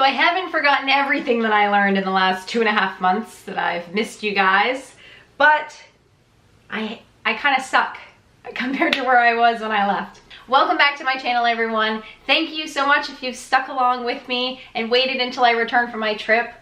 I haven't forgotten everything that I learned in the last 2.5 months that I've missed you guys, but I kind of suck compared to where I was when I left. Welcome back to my channel, everyone. Thank you so much if you've stuck along with me and waited until I returned from my trip.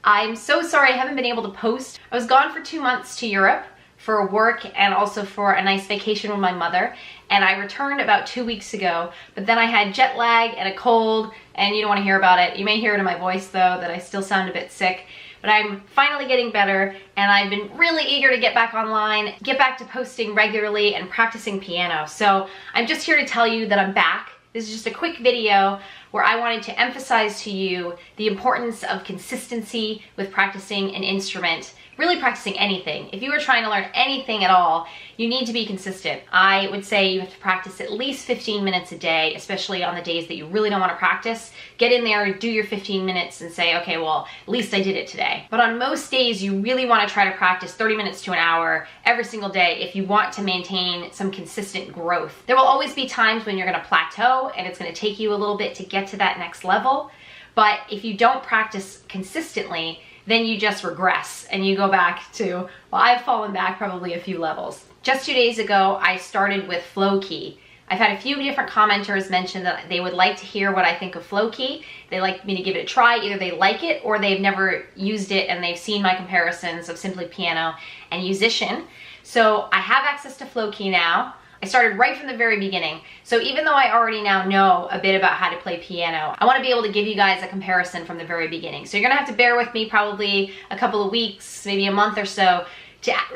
I'm so sorry I haven't been able to post. I was gone for 2 months to Europe for work and also for a nice vacation with my mother, and I returned about 2 weeks ago, but then I had jet lag and a cold, and you don't want to hear about it. You may hear it in my voice though that I still sound a bit sick, but I'm finally getting better, and I've been really eager to get back online, get back to posting regularly and practicing piano. So I'm just here to tell you that I'm back. This is just a quick video where I wanted to emphasize to you the importance of consistency with practicing an instrument, really practicing anything. If you are trying to learn anything at all, you need to be consistent. I would say you have to practice at least 15 minutes a day, especially on the days that you really don't want to practice. Get in there, do your 15 minutes and say, okay, well, at least I did it today. But on most days, you really want to try to practice 30 minutes to an hour every single day if you want to maintain some consistent growth. There will always be times when you're going to plateau and it's going to take you a little bit to get to that next level. But if you don't practice consistently, then you just regress and you go back to, well, I've fallen back probably a few levels. Just 2 days ago, I started with Flowkey. I've had a few different commenters mention that they would like to hear what I think of Flowkey. They like me to give it a try. Either they like it or they've never used it and they've seen my comparisons of Simply Piano and Musician. So I have access to Flowkey now. I started right from the very beginning. So even though I already now know a bit about how to play piano, I want to be able to give you guys a comparison from the very beginning. So you're gonna have to bear with me probably a couple of weeks, maybe a month or so,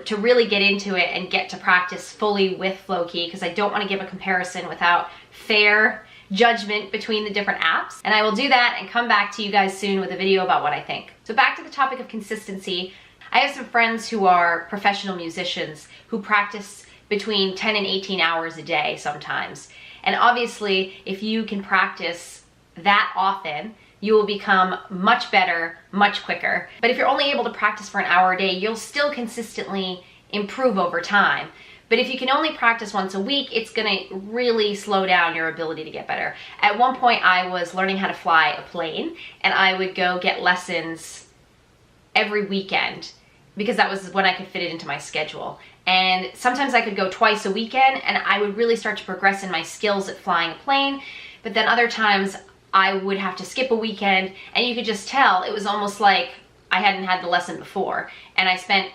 to really get into it and get to practice fully with Flowkey, because I don't want to give a comparison without fair judgment between the different apps. And I will do that and come back to you guys soon with a video about what I think. So back to the topic of consistency. I have some friends who are professional musicians who practice between 10 and 18 hours a day sometimes. And obviously, if you can practice that often, you will become much better, much quicker. But if you're only able to practice for an hour a day, you'll still consistently improve over time. But if you can only practice once a week, it's gonna really slow down your ability to get better. At one point, I was learning how to fly a plane, and I would go get lessons every weekend because that was when I could fit it into my schedule. And sometimes I could go twice a weekend and I would really start to progress in my skills at flying a plane. But then other times I would have to skip a weekend, and you could just tell it was almost like I hadn't had the lesson before. And I spent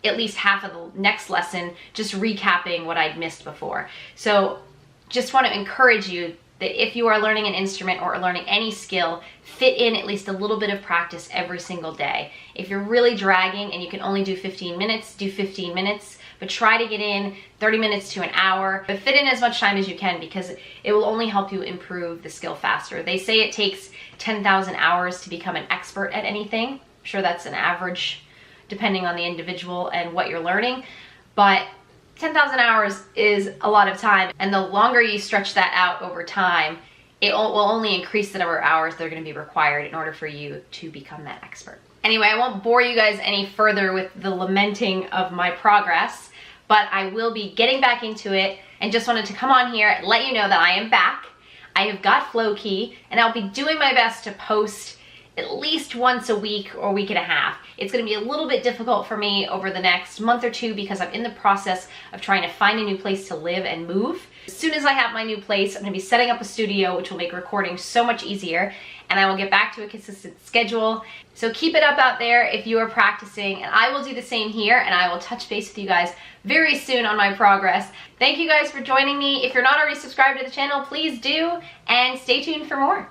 at least half of the next lesson just recapping what I'd missed before. So just want to encourage you that if you are learning an instrument or learning any skill, fit in at least a little bit of practice every single day. If you're really dragging and you can only do 15 minutes, do 15 minutes, but try to get in 30 minutes to an hour, but fit in as much time as you can, because it will only help you improve the skill faster. They say it takes 10,000 hours to become an expert at anything. I'm sure that's an average depending on the individual and what you're learning, but 10,000 hours is a lot of time, and the longer you stretch that out over time, it will only increase the number of hours that are going to be required in order for you to become that expert. Anyway, I won't bore you guys any further with the lamenting of my progress, but I will be getting back into it, and just wanted to come on here and let you know that I am back. I have got Flowkey, and I'll be doing my best to post at least once a week or week and a half. It's gonna be a little bit difficult for me over the next month or two because I'm in the process of trying to find a new place to live and move. As soon as I have my new place, I'm gonna be setting up a studio, which will make recording so much easier, and I will get back to a consistent schedule. So keep it up out there if you are practicing, and I will do the same here, and I will touch base with you guys very soon on my progress. Thank you guys for joining me. If you're not already subscribed to the channel, please do, and stay tuned for more.